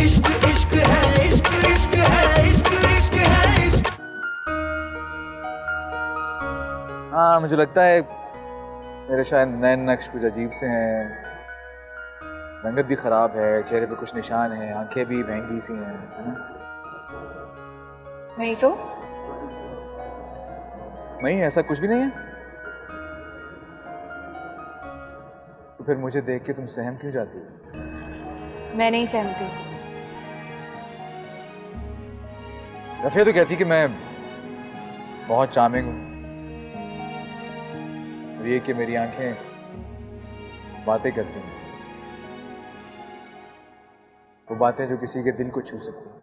इश्क इश्क है, इश्क इश्क है, इश्क इश्क है, इश्क। हाँ मुझे लगता है मेरे शायद नए नक्श कुछ अजीब से हैं, रंगत भी खराब है, चेहरे पे कुछ निशान हैं, आंखें भी महंगी सी हैं, है ना? नहीं तो नहीं, ऐसा कुछ भी नहीं है। तो फिर मुझे देख के तुम सहम क्यों जाती हो? मैं नहीं सहमती। रफिया तो कहती कि मैं बहुत चार्मिंग हूँ, और ये कि मेरी आंखें बातें करती हैं, वो बातें जो किसी के दिल को छू सकती हैं।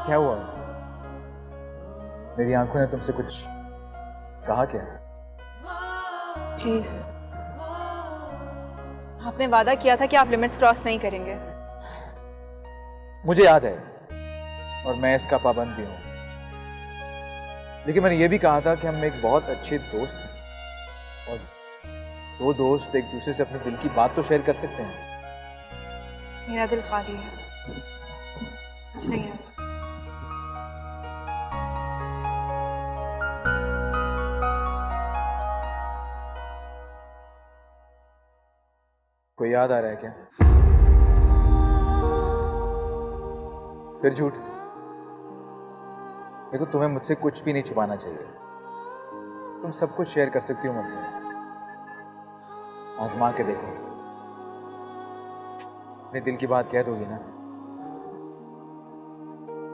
क्या हुआ? मेरी आंखों ने तुमसे कुछ कहा क्या? प्लीज, आपने वादा किया था कि आप लिमिट्स क्रॉस नहीं करेंगे। मुझे याद है और मैं इसका पाबंद भी हूं, लेकिन मैंने ये भी कहा था कि हम एक बहुत अच्छे दोस्त हैं और दो दोस्त एक दूसरे से अपने दिल की बात तो शेयर कर सकते हैं। मेरा दिल खाली है, कुछ नहीं है इसमें। कोई याद आ रहा है क्या? फिर झूठ। देखो, तुम्हें मुझसे कुछ भी नहीं छुपाना चाहिए, तुम सब कुछ शेयर कर सकती हो मुझसे। आजमा के देखो, अपने दिल की बात कह दोगी ना,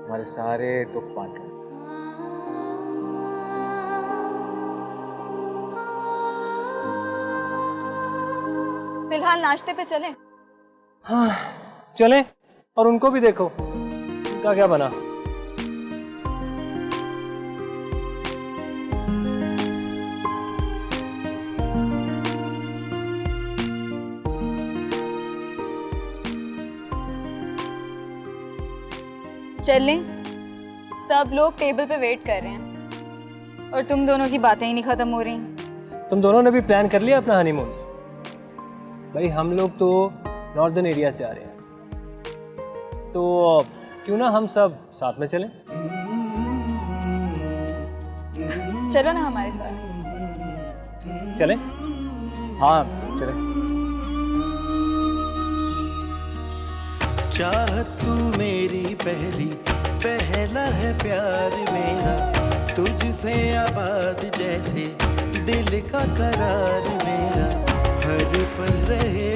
हमारे सारे दुख बांट लो। फिलहाल नाश्ते पे चलें? हाँ चले, और उनको भी देखो क्या क्या बना। चलें, सब लोग टेबल पे वेट कर रहे हैं और तुम दोनों की बातें ही नहीं खत्म हो रही। तुम दोनों ने भी प्लान कर लिया अपना हनीमून? भाई हम लोग तो नॉर्दर्न एरियाज जा रहे हैं, तो क्यों ना हम सब साथ में चलें? चलो ना हमारे साथ। चलें? हाँ चले। चाहत तू मेरी पहली, पहला है प्यार मेरा, तुझसे आबाद जैसे दिल का करार मेरा, हर पल रहे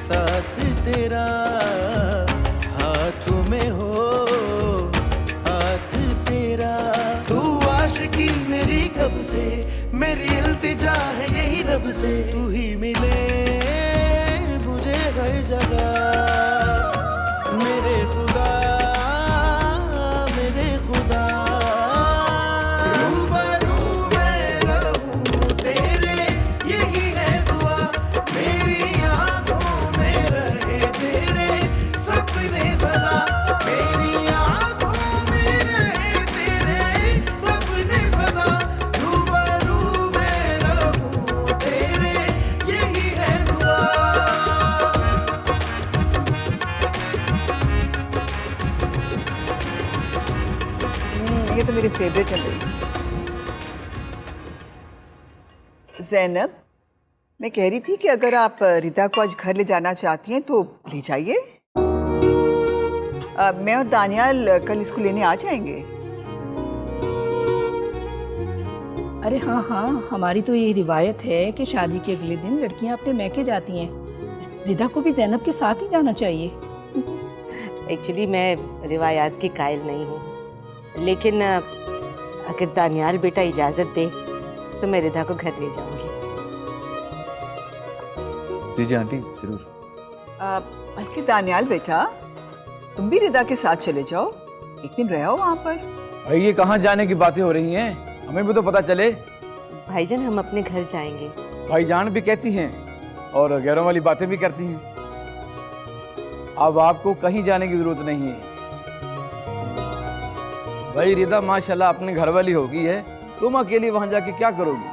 साथ तेरा, हाथों में हो हाथ तेरा। तू आशिकी मेरी कब से, मेरी इल्तिजा है यही रब से, तू ही मिले मुझे हर जगह। मेरे खुदा, मेरे खुदा, रूबरू मैं रहूं तेरे, यही है दुआ, मेरी आंखों में रहे तेरे सपने सदा, मेरी आंखों में रहे तेरे सपने सदा, रूबरू मैं रहूं तेरे, यही है दुआ। ये तो मेरी फेवरेट है भाई। ज़ैनब, मैं कह रही थी कि अगर आप रिदा को आज घर ले जाना चाहती हैं तो ले जाइए। मैं और दानियाल कल इसको लेने आ जाएंगे। अरे हाँ हाँ, हमारी तो ये रिवायत है कि शादी के अगले दिन लड़कियां अपने मैके जाती हैं। इस रिदा को भी ज़ैनब के साथ ही जाना चाहिए। एक्चुअली मैं रिवायात की कायल नहीं हूँ, लेकिन अगर दानियाल बेटा इजाज़त दे तो मैं रिदा को घर ले जाऊंगी। जी जी आंटी, जरूर। बल्कि दानियाल बेटा, तुम भी रिदा के साथ चले जाओ, एक दिन रहो वहाँ पर। भाई ये कहाँ जाने की बातें हो रही हैं, हमें भी तो पता चले। भाईजान हम अपने घर जाएंगे। भाईजान भी कहती हैं और गैरों वाली बातें भी करती हैं। अब आपको कहीं जाने की जरूरत नहीं है। भाई रिदा माशाल्लाह अपने घर वाली हो गई है, तुम अकेली वहां जाके क्या करोगी?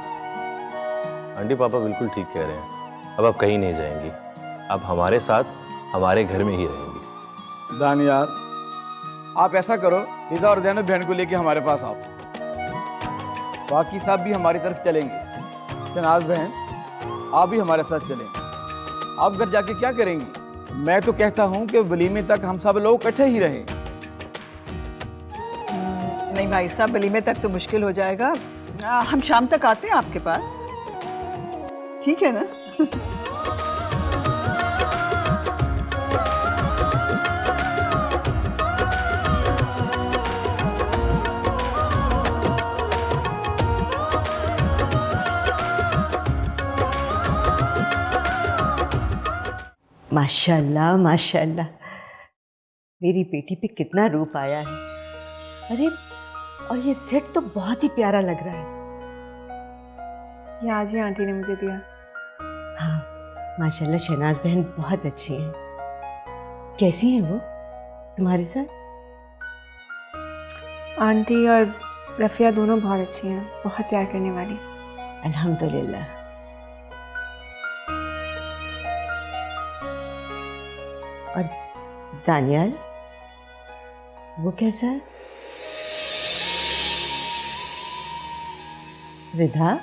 आंटी पापा बिल्कुल ठीक कह रहे हैं, अब आप कहीं नहीं जाएंगी, आप हमारे साथ हमारे घर में ही रहेंगी। दानियाल, आप ऐसा करो, रिदा और ज़ैनब बहन को लेके हमारे पास आओ, बाकी सब भी हमारी तरफ चलेंगे। शनाज बहन, आप भी हमारे साथ चलेंगे। आप घर जाके क्या करेंगी? मैं तो कहता हूँ कि वलीमे तक हम सब लोग इकट्ठे ही रहें। नहीं भाई साहब, वलीमे तक तो मुश्किल हो जाएगा। हम शाम तक आते हैं आपके पास, ठीक है ना? माशाल्लाह माशाल्लाह, मेरी बेटी पे कितना रूप आया है। अरे और ये सेट तो बहुत ही प्यारा लग रहा है। ये आज ही आंटी ने मुझे दिया। हाँ माशाल्लाह, शहनाज बहन बहुत अच्छी हैं। कैसी हैं वो तुम्हारे साथ? आंटी और रफ़िया दोनों बहुत अच्छी हैं, बहुत प्यार करने वाली। अल्हम्दुलिल्लाह। और दानियाल, वो कैसा है? रिधा,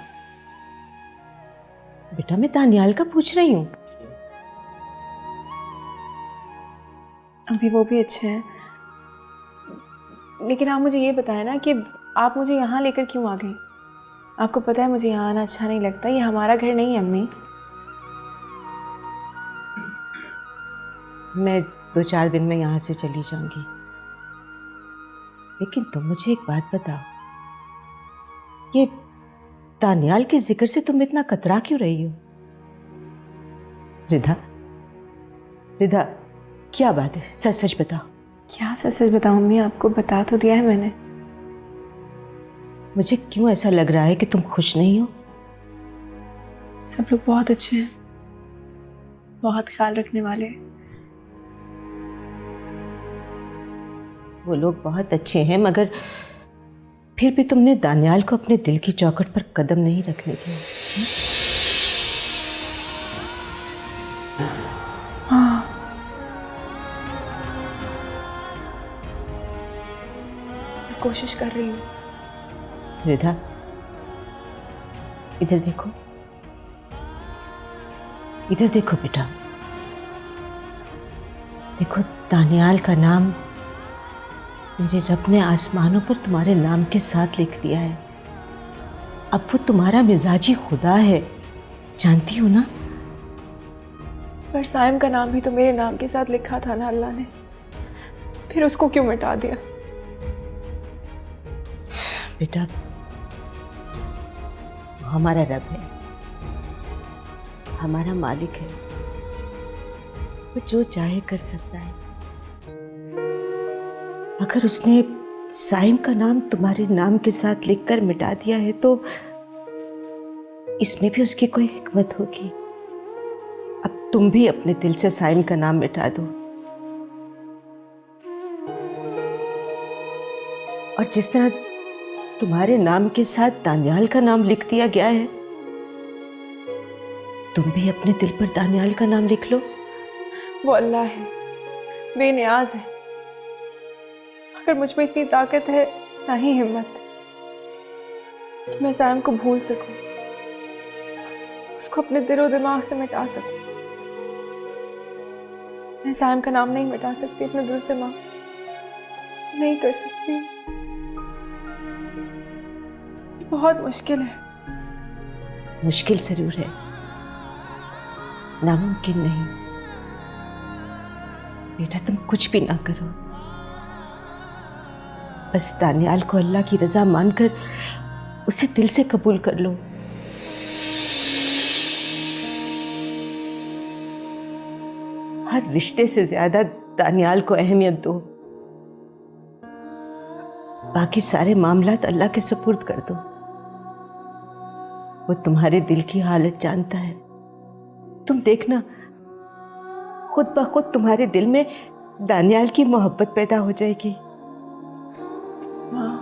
बेटा मैं दानियाल का पूछ रही हूँ। अभी वो भी अच्छे हैं, लेकिन आप मुझे ये बताएं ना कि आप मुझे यहाँ लेकर क्यों आ गई? आपको पता है मुझे यहाँ आना अच्छा नहीं लगता, ये हमारा घर नहीं है अम्मी। मैं 2-4 दिन में यहाँ से चली जाऊंगी, लेकिन तुम मुझे एक बात बताओ, ये दानियाल के जिक्र से तुम इतना कतरा क्यों रही हो? रिधा, रिधा, क्या बात है? सच सच बताओ। क्या सच सच बताऊँ अम्मी? आपको बता तो दिया है मैंने। मुझे क्यों ऐसा लग रहा है कि तुम खुश नहीं हो? सब लोग बहुत अच्छे हैं, बहुत ख्याल रखने वाले। वो लोग बहुत अच्छे हैं, मगर फिर भी तुमने दानियाल को अपने दिल की चौखट पर कदम नहीं रखने दिया। हाँ, मैं कोशिश कर रही हूँ। रिधा, इधर देखो, इधर देखो बेटा, देखो दानियाल का नाम मेरे रब ने आसमानों पर तुम्हारे नाम के साथ लिख दिया है। अब वो तुम्हारा मिजाजी खुदा है, जानती हो ना? पर साइम का नाम भी तो मेरे नाम के साथ लिखा था ना अल्लाह ने, फिर उसको क्यों मिटा दिया? बेटा, वो हमारा रब है, हमारा मालिक है, वो जो चाहे कर सकता है। अगर उसने साइम का नाम तुम्हारे नाम के साथ लिखकर मिटा दिया है तो इसमें भी उसकी कोई हिकमत होगी। अब तुम भी अपने दिल से साइम का नाम मिटा दो, और जिस तरह तुम्हारे नाम के साथ दानियाल का नाम लिख दिया गया है, तुम भी अपने दिल पर दानियाल का नाम लिख लो। वो अल्लाह है, बेनियाज है। अगर मुझ में इतनी ताकत है, ना ही हिम्मत, कि मैं साइम को भूल सकूं, उसको अपने दिलो दिमाग से मिटा सकूं। मैं साइम का नाम नहीं मिटा सकती अपने दिल से, माँ, नहीं कर सकती। बहुत मुश्किल है। मुश्किल जरूर है, नामुमकिन नहीं। बेटा तुम कुछ भी ना करो, बस दानियाल को अल्लाह की रजा मानकर उसे दिल से कबूल कर लो। हर रिश्ते से ज्यादा दानियाल को अहमियत दो, बाकी सारे मामलात अल्लाह के सुपुर्द कर दो। वो तुम्हारे दिल की हालत जानता है। तुम देखना, खुद ब खुद तुम्हारे दिल में दानियाल की मोहब्बत पैदा हो जाएगी। माँ,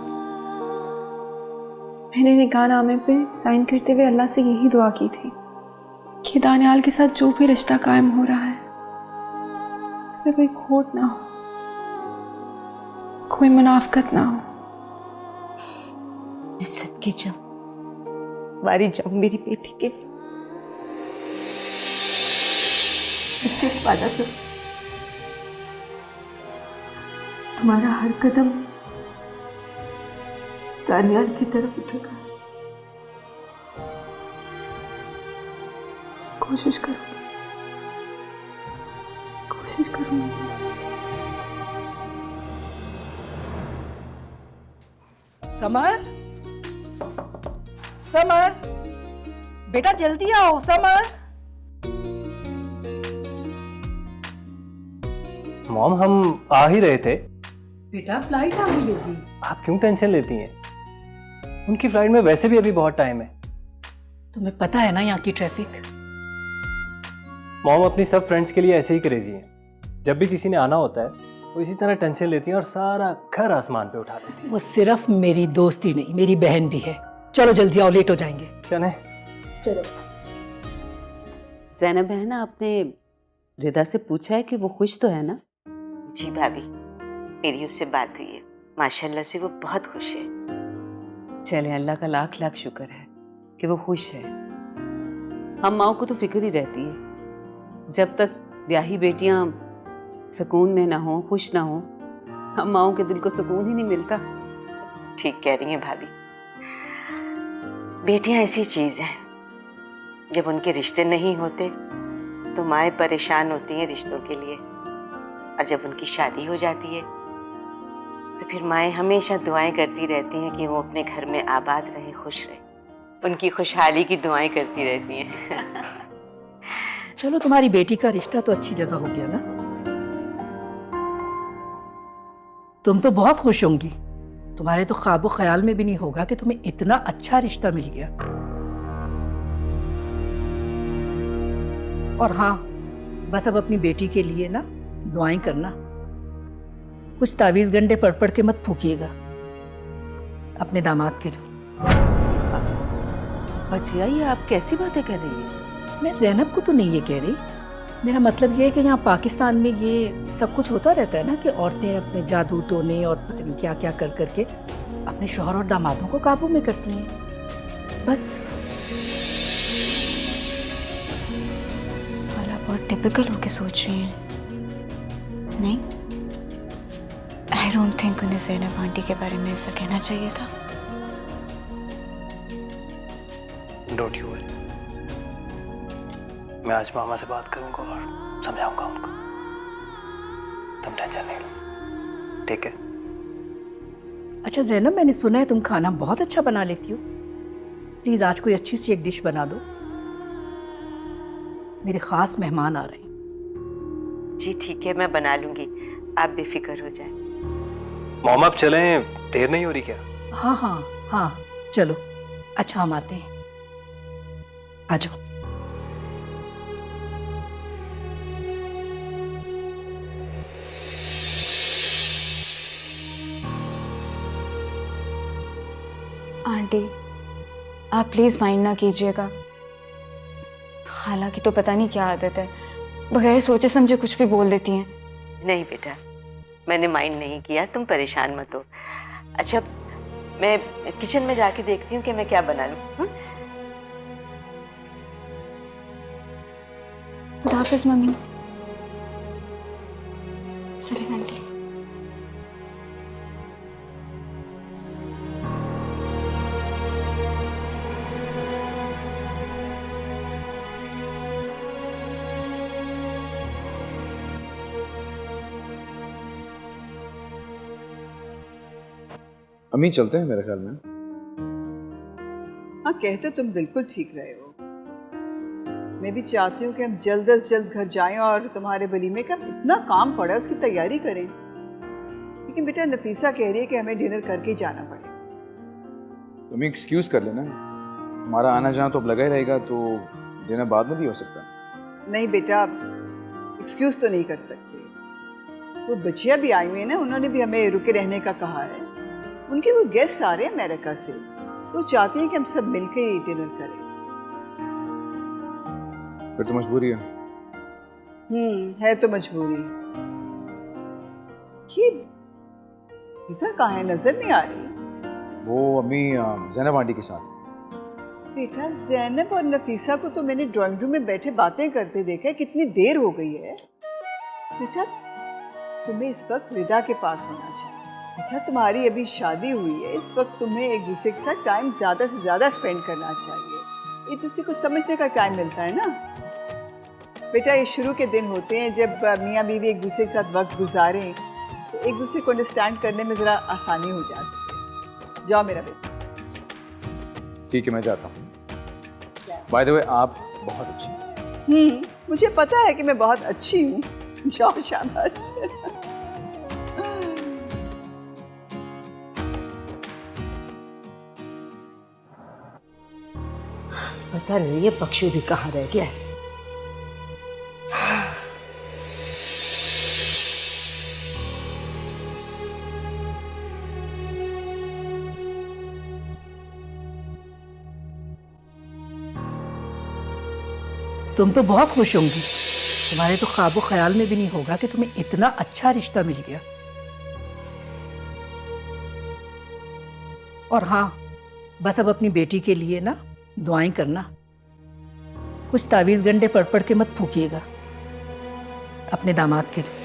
मैंने निकाहनामे पे साइन करते हुए अल्लाह से यही दुआ की थी कि दानियाल के साथ जो भी रिश्ता कायम हो रहा है उसमें कोई खोट ना हो, कोई मुनाफकत ना हो। मैं सदके जाऊं, वारी जाऊं मेरी बेटी के। मुझसे एक वादा करो, तुम्हारा हर कदम दानियाल की तरफ उठेगा। कोशिश करूंगी, कोशिश करूंगी। समर, समर, बेटा जल्दी आओ। समर, मॉम हम आ ही रहे थे। बेटा फ्लाइट आ गई होगी। आप क्यों टेंशन लेती हैं? उनकी फ्लाइट में वैसे भी अभी बहुत टाइम है। तुम्हें पता है ना यहाँ की ट्रैफिक। मॉम अपनी सब फ्रेंड्स के लिए ऐसे ही क्रेजी हैं। जब भी किसी ने आना होता है वो इसी तरह टेंशन लेती हैं और सारा घर आसमान पे उठा लेती हैं। वो सिर्फ मेरी दोस्ती नहीं, मेरी बहन भी है। चलो जल्दी आओ, लेट हो जाएंगे। चले चलो। ज़ैनब बहन, आपने रिदा से पूछा है कि वो खुश तो है ना? जी भाभी, मेरी उससे बात हुई है। माशाल्लाह से वो बहुत खुश है। चले, अल्लाह का लाख लाख शुक्र है कि वो खुश है। हम माओ को तो फिक्र ही रहती है, जब तक ब्याही बेटियां सुकून में ना हो, खुश ना हो, हम माओ के दिल को सुकून ही नहीं मिलता। ठीक कह रही हैं भाभी। बेटियां ऐसी चीज हैं, जब उनके रिश्ते नहीं होते तो माएँ परेशान होती हैं रिश्तों के लिए, और जब उनकी शादी हो जाती है तो फिर माएँ हमेशा दुआएं करती रहती हैं कि वो अपने घर में आबाद रहे, खुश रहे। उनकी खुशहाली की दुआएं करती रहती हैं। चलो, तुम्हारी बेटी का रिश्ता तो अच्छी जगह हो गया ना। तुम तो बहुत खुश होंगी। तुम्हारे तो ख्वाबो ख्याल में भी नहीं होगा कि तुम्हें इतना अच्छा रिश्ता मिल गया। और हाँ, बस अब अपनी बेटी के लिए ना दुआएं करना। कुछ तावीज गंडे पढ़ पढ़ के मत फूकिएगा अपने दामाद के लिए। बचिया, ये आप कैसी बातें कर रही हैं? मैं ज़ैनब को तो नहीं ये कह रही। मेरा मतलब ये है कि यहाँ पाकिस्तान में ये सब कुछ होता रहता है ना कि औरतें अपने जादू टोने और पता नहीं क्या क्या कर करके अपने शौहर और दामादों को काबू में करती हैं। बस वाला बहुत टिपिकल होके सोच रही हैं। नहीं, आई डोंट थिंक उन्हें ज़ैनब आंटी के बारे में ऐसा कहना चाहिए था। डोंट यू वरी, मैं आज मामा से बात करूंगा और समझाऊंगा उनको। तुम टेंशन नहीं लो, ठीक है? अच्छा ज़ैनब, मैंने सुना है तुम खाना बहुत अच्छा बना लेती हो। प्लीज़ आज कोई अच्छी सी एक डिश बना दो, मेरे ख़ास मेहमान आ रहे हैं। जी ठीक है, मैं बना लूंगी, आप बेफिक्र हो जाए। मॉम आप चलें, देर नहीं हो रही क्या? हाँ हाँ हाँ, चलो। अच्छा, हम आते हैं, आ जाओ। आंटी, आप प्लीज़ माइंड ना कीजिएगा। खाला की तो पता नहीं क्या आदत है, बगैर सोचे समझे कुछ भी बोल देती हैं। नहीं बेटा, मैंने माइंड नहीं किया, तुम परेशान मत हो। अच्छा, मैं किचन में जाके देखती हूँ कि मैं क्या बना लूँ। खुदा हाफिज़ मम्मी। चलिए आंटी। अम्मी चलते हैं मेरे ख्याल में। हाँ, कहते तुम बिल्कुल ठीक रहे हो। मैं भी चाहती हूँ कि हम जल्द से जल्द घर जाएं और तुम्हारे वलीमे का इतना काम पड़ा है उसकी तैयारी करें। लेकिन बेटा नफीसा कह रही है कि हमें डिनर करके ही जाना पड़ेगा। तुम एक्सक्यूज कर लेना, हमारा आना जाना तो अब लगा ही रहेगा, तो डिनर बाद में भी हो सकता है। नहीं बेटा, एक्सक्यूज तो नहीं कर सकते। वो बच्चियां भी आई हुई है ना, उन्होंने भी हमें रुके रहने का कहा है। उनके वो गेस्ट आ रहे हैं अमेरिका से, वो चाहती हैं कि हम सब मिलकर ही डिनर करें। फिर तो मजबूरी है। है तो मजबूरी। ये रिदा कहाँ है, नजर नहीं आ रही। वो अम्मी ज़ैनब आंटी के साथ। बेटा ज़ैनब और नफीसा को तो मैंने ड्राइंग रूम में बैठे बातें करते देखा है, कितनी देर हो गई है। बेटा तुम्हें इस वक्त रिदा के पास होना चाहिए। बेटा तुम्हारी अभी शादी हुई है, इस वक्त तुम्हें एक दूसरे के साथ टाइम ज़्यादा से ज़्यादा स्पेंड करना चाहिए। एक दूसरे को समझने का टाइम मिलता है ना। बेटा ये शुरू के दिन होते हैं जब मियाँ बीवी एक दूसरे के साथ वक्त गुजारें तो एक दूसरे को अंडरस्टैंड करने में ज़रा आसानी हो जाती है। जाओ मेरा बेटा। ठीक है, मैं जाता हूँ। बाय द वे, आप बहुत अच्छी हैं। मुझे पता है कि मैं बहुत अच्छी हूँ। जाओ, शाबाश। पता नहीं ये पक्षी भी कहाँ रह गया है। तुम तो बहुत खुश होंगी, तुम्हारे तो ख्वाबो ख्याल में भी नहीं होगा कि तुम्हें इतना अच्छा रिश्ता मिल गया। और हाँ, बस अब अपनी बेटी के लिए ना दुआएं करना। कुछ तावीज़ गंडे पढ़ पढ़ के मत फूकिएगा अपने दामाद के लिए।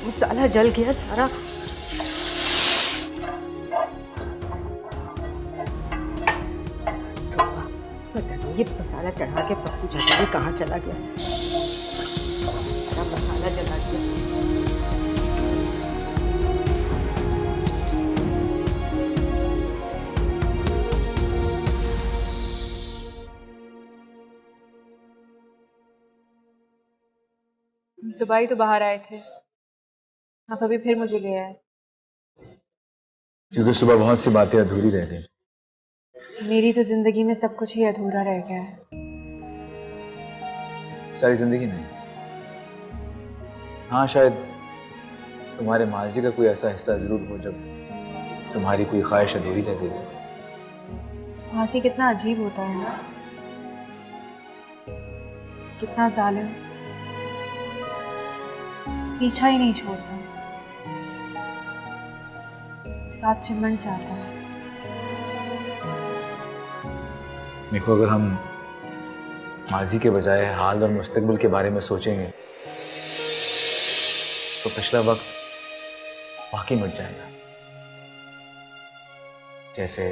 मसाला जल गया सारा। पता नहीं ये मसाला चढ़ा के पप्पू चाचा भी कहाँ चला गया। सारा मसाला जला दिया। सुबह ही तो बाहर आए थे, आप अभी फिर मुझे ले आए। क्योंकि सुबह बहुत सी बातें अधूरी रह गई। मेरी तो जिंदगी में सब कुछ ही अधूरा रह गया है। सारी जिंदगी नहीं, हाँ शायद तुम्हारे माजी का कोई ऐसा हिस्सा जरूर हो जब तुम्हारी कोई ख्वाहिश अधूरी रह गई। मासी कितना अजीब होता है ना, कितना जालिम, पीछा ही नहीं छोड़ता, साथ चिमड़ जाता है। देखो, अगर हम माजी के बजाय हाल और मुस्तकबिल के बारे में सोचेंगे तो पिछला वक्त वाकई मिट जाएगा। जैसे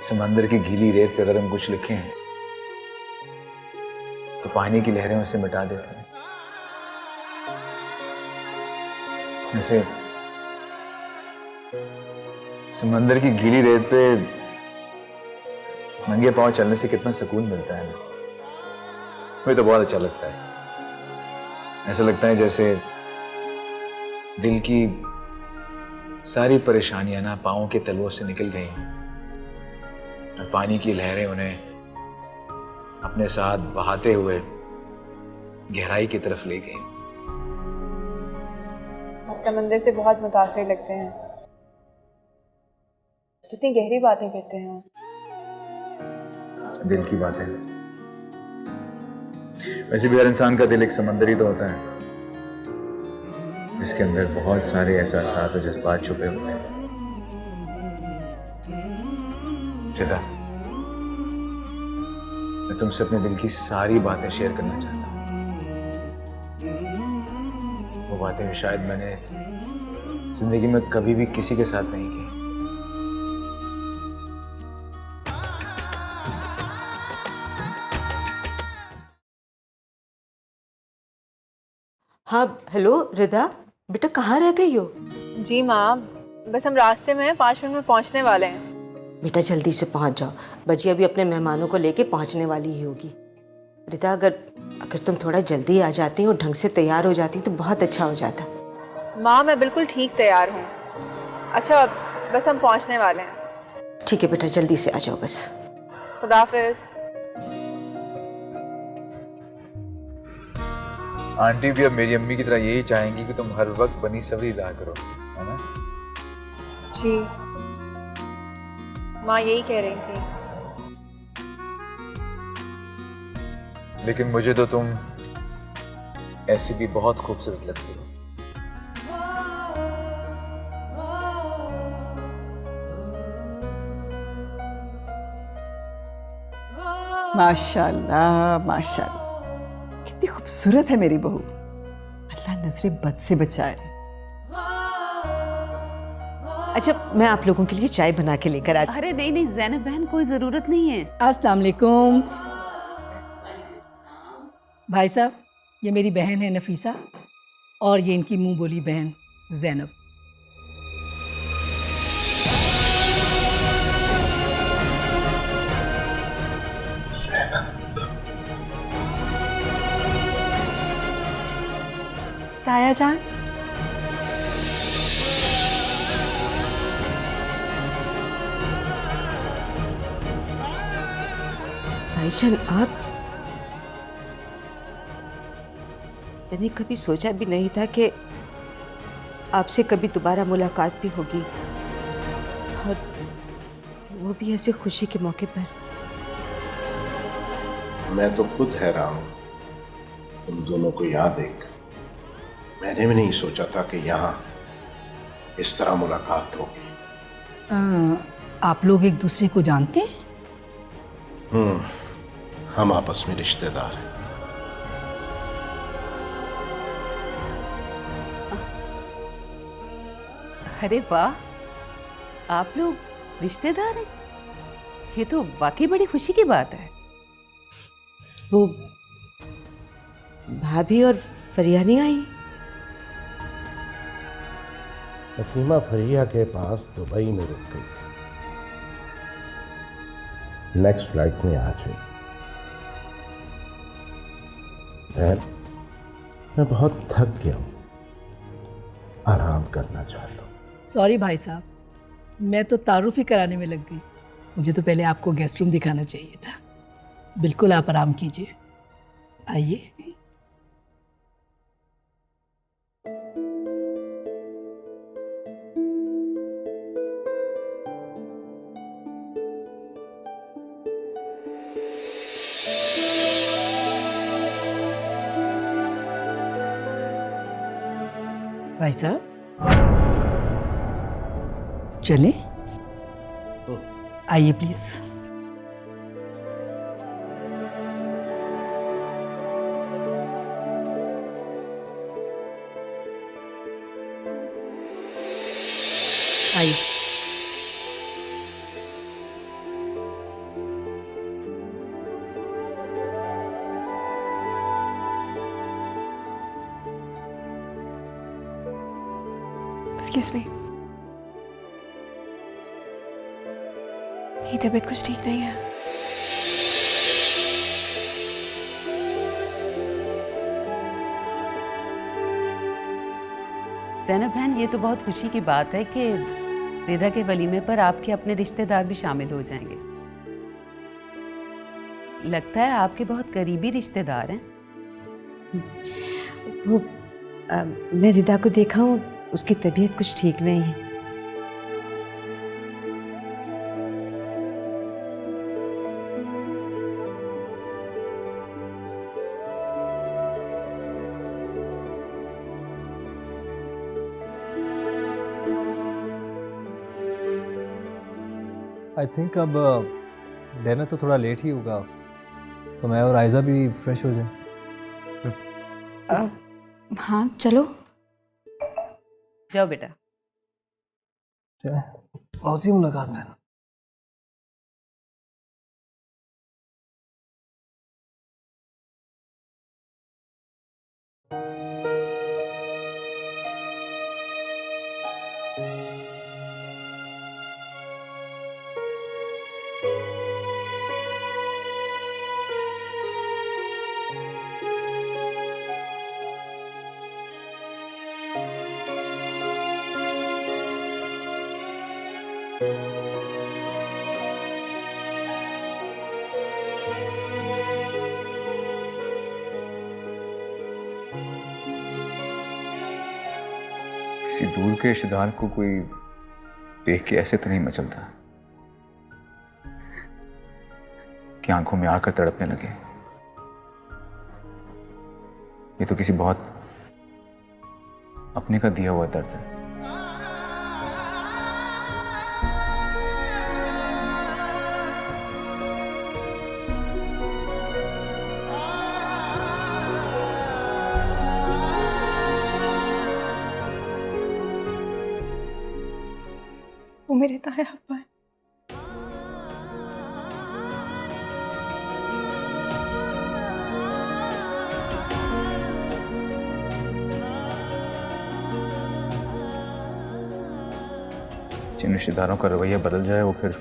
समंदर की गीली रेत पे अगर हम कुछ लिखें तो पानी की लहरें उसे मिटा देती हैं। जैसे समंदर की गीली रेत पे नंगे पांव चलने से कितना सुकून मिलता है ना, मुझे तो बहुत अच्छा लगता है। ऐसा लगता है जैसे दिल की सारी परेशानियां ना पांवों के तलवों से निकल गई हैं और पानी की लहरें उन्हें अपने साथ बहाते हुए गहराई की तरफ ले गई। आप समंदर से बहुत मुतासिर लगते हैं, कितनी गहरी बातें करते हैं। दिल की बातें। वैसे भी हर इंसान का दिल एक समंदर ही तो होता है जिसके अंदर बहुत सारे एहसासात और जज्बात छुपे हुए हैं। चिदा, मैं तुमसे अपने दिल की सारी बातें शेयर करना चाहता हूँ। वो बातें शायद मैंने जिंदगी में कभी भी किसी के साथ नहीं की। हाँ हेलो रिदा, बेटा कहाँ रह गई हो? जी माँ, बस हम रास्ते में हैं, 5 मिनट में पहुँचने वाले हैं। बेटा जल्दी से पहुँच जाओ, बच्ची अभी अपने मेहमानों को लेके पहुँचने वाली ही होगी। रिदा अगर तुम थोड़ा जल्दी आ जाती और ढंग से तैयार हो जाती तो बहुत अच्छा हो जाता। माँ मैं बिल्कुल ठीक तैयार हूँ। अच्छा बस हम पहुँचने वाले हैं। ठीक है बेटा, जल्दी से आ जाओ बस। खुदा हाफिज़। आंटी भी अब मेरी अम्मी की तरह यही चाहेंगी कि तुम हर वक्त बनी सवरी रहा करो, है ना? जी माँ यही कह रही थी। लेकिन मुझे तो तुम ऐसी भी बहुत खूबसूरत लगती हो। माशाल्लाह माशाल्लाह, कितनी खूबसूरत है मेरी बहू। अल्लाह नजरे बद से बचाए। अच्छा, मैं आप लोगों के लिए चाय बना के लेकर आती। अरे नहीं नहीं ज़ैनब बहन, कोई ज़रूरत नहीं है। अस्सलाम वालेकुम। भाई साहब, ये मेरी बहन है नफीसा और ये इनकी मुंह बोली बहन ज़ैनब। ताया जान, भाईजान, आप? मैंने कभी सोचा भी नहीं था कि आपसे कभी दोबारा मुलाकात भी होगी, और वो भी ऐसे खुशी के मौके पर। मैं तो खुद हैरान हूं तुम दोनों को यहाँ देख। मैंने भी नहीं सोचा था कि यहाँ इस तरह मुलाकात होगी। आप लोग एक दूसरे को जानते हैं? हम आपस में रिश्तेदार हैं। अरे वाह, आप लोग रिश्तेदार हैं? ये तो वाकई बड़ी खुशी की बात है। वो भाभी और फरिया नहीं आई? नसीमा फरिया के पास दुबई में रुक गई थी, नेक्स्ट फ्लाइट में आ जाएगी। मैं बहुत थक गया हूँ, आराम करना चाहता हूँ। सॉरी भाई साहब, मैं तो तारुफ ही कराने में लग गई। मुझे तो पहले आपको गेस्ट रूम दिखाना चाहिए था। बिल्कुल, आप आराम कीजिए, आइए। भाई साहब चलें? आइए प्लीज। आइए। एक्सक्यूज मी, मेरी तबीयत कुछ ठीक नहीं है। ज़ैनब बहन, ये तो बहुत खुशी की बात है कि रिदा के वलीमे पर आपके अपने रिश्तेदार भी शामिल हो जाएंगे। लगता है आपके बहुत करीबी रिश्तेदार हैं। वो मैं रिदा को देखा हूँ, उसकी तबीयत कुछ ठीक नहीं है। आई थिंक अब डिनर तो थोड़ा लेट ही होगा, तो मैं और आयजा भी फ्रेश हो जाए। हाँ चलो। जाओ बेटा। चले, बहुत सी मुलाकात में। किसी दूर के रिश्तेदार को कोई देख के ऐसे तो नहीं मचलता कि आंखों में आकर तड़पने लगे। ये तो किसी बहुत अपने का दिया हुआ दर्द है। वो मेरे ताया अब्बा है। जिन रिश्तेदारों का रवैया बदल जाए वो फिर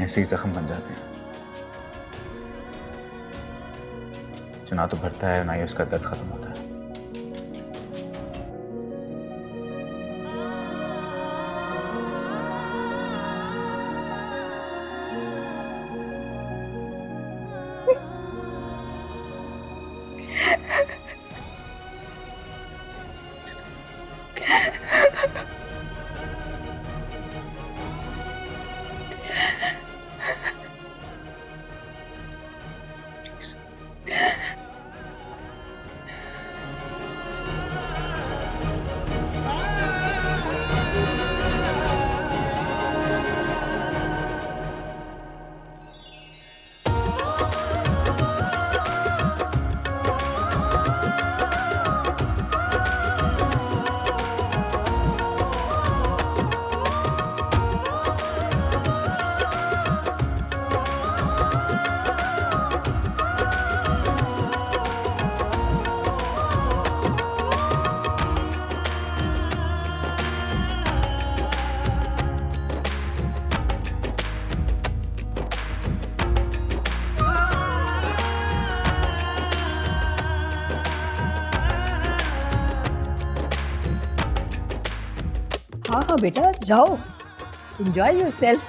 ऐसे ही जख्म बन जाते हैं, जो ना तो भरता है ना ही उसका दर्द खत्म होता है। हाँ हाँ बेटा जाओ, एंजॉय योरसेल्फ।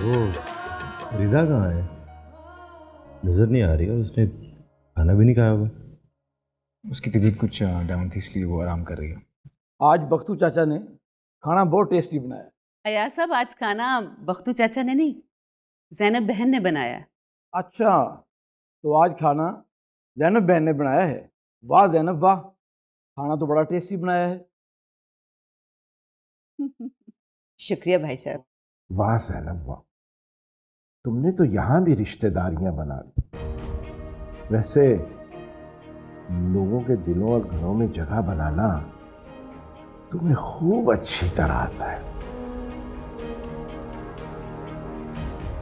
ओह, रिदा कहाँ है? नजर नहीं आ रही और उसने खाना भी नहीं खाया होगा। उसकी तबीयत कुछ डाउन थी इसलिए वो आराम कर रही है। आज बख्तू चाचा ने खाना बहुत टेस्टी बनाया। अयाज साहब, आज खाना बख्तू चाचा ने नहीं, ज़ैनब बहन ने बनाया। अच्छा, तो आज खाना ज़ैनब बहन ने बनाया है। वाह ज़ैनब वाह, खाना तो बड़ा टेस्टी बनाया है। शुक्रिया भाई साहब। वाह ज़ैनब वाह, तुमने तो यहाँ भी रिश्तेदारियां बना ली। वैसे लोगों के दिलों और घरों में जगह बनाना तुम्हें खूब अच्छी तरह आता है।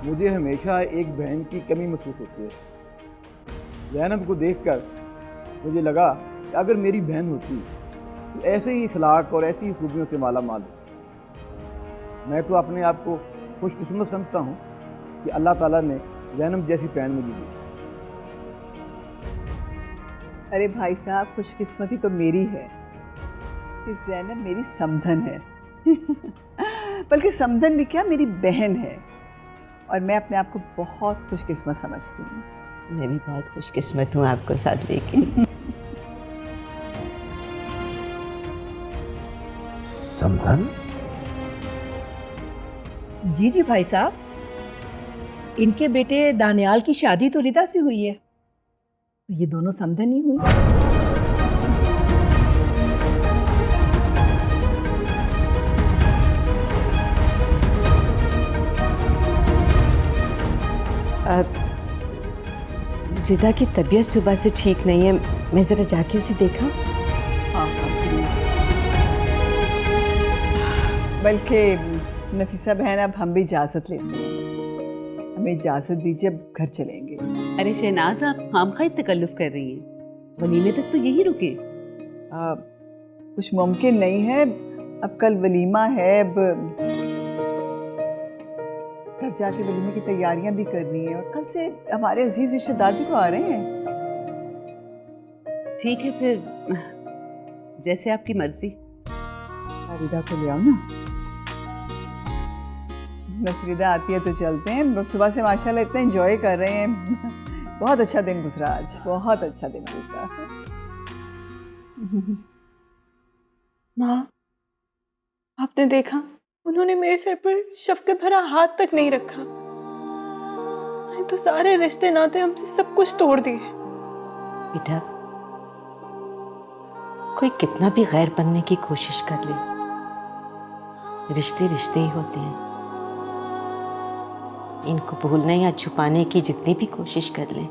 मुझे हमेशा एक बहन की कमी महसूस होती है। ज़ैनब को देखकर मुझे लगा कि अगर मेरी बहन होती तो ऐसे ही इखलाक और ऐसी ही खूबियों से माला माल हो। मैं तो अपने आप को खुशकिस्मत समझता हूँ कि अल्लाह ताला ने ज़ैनब जैसी बहन मुझे दी। अरे भाई साहब, खुशकिस्मती तो मेरी है कि ज़ैनब मेरी समधन है। बल्कि समधन भी क्या, मेरी बहन है। और मैं अपने आप को बहुत खुशकिस्मत समझती हूँ। मैं भी बहुत खुशकिस्मत हूँ आपको साथ लेके। समधन? जी जी भाई साहब, इनके बेटे दानियाल की शादी तो रिदा से हुई है, तो ये दोनों समधन ही हुई। रिदा की तबीयत सुबह से ठीक नहीं है, मैं ज़रा जाके उसे देखा। हाँ बल्कि नफीसा बहन, अब हम भी इजाज़त लेते हैं। हमें इजाज़त दीजिए, अब घर चलेंगे। अरे शहनाज, आप खामखा तकल्लुफ कर रही हैं, वलीमे तक तो यही रुके। कुछ मुमकिन नहीं है, अब कल वलीमा है, अब घर जाके वलीमे की तैयारियां भी करनी है और कल से हमारे अजीज रिश्तेदार भी तो आ रहे हैं। ठीक है फिर, जैसे आपकी मर्जी। रिदा को ले आओ ना। नसरीदा आती है तो चलते हैं। सुबह से माशाल्लाह इतना एंजॉय कर रहे हैं। बहुत अच्छा दिन गुजरा आज, बहुत अच्छा दिन गुजरा। माँ, आपने देखा उन्होंने मेरे सर पर शफकत भरा हाथ तक नहीं रखा। मैंने तो सारे रिश्ते नाते हमसे सब कुछ तोड़ दिए। बेटा, कोई कितना भी गैर बनने की कोशिश कर ले, रिश्ते रिश्ते ही होते हैं। इनको भूलने या छुपाने की जितनी भी कोशिश कर ले,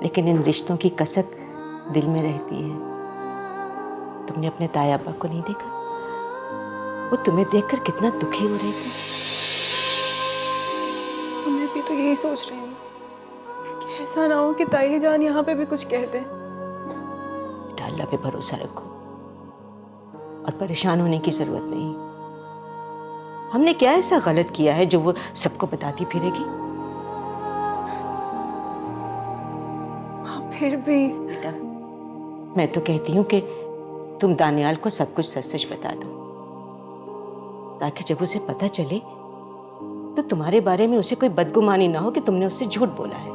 लेकिन इन रिश्तों की कसक दिल में रहती है। तुमने अपने ताया अब्बा को नहीं देखा? वो तुम्हें देखकर कितना दुखी हो रहे थे। मैं भी तो यही सोच रही हूँ कि ऐसा ना हो कि ताई जान यहाँ पे भी कुछ कह दें। बेटा, अल्लाह पे भरोसा रखो और परेशान होने की जरूरत नहीं। हमने क्या ऐसा गलत किया है जो वो सबको बताती फिरेगी? फिर भी बेटा, मैं तो कहती हूँ कि तुम दानियाल को सब कुछ सच सच बता दो, ताकि जब उसे पता चले तो तुम्हारे बारे में उसे कोई बदगुमानी ना हो कि तुमने उससे झूठ बोला है।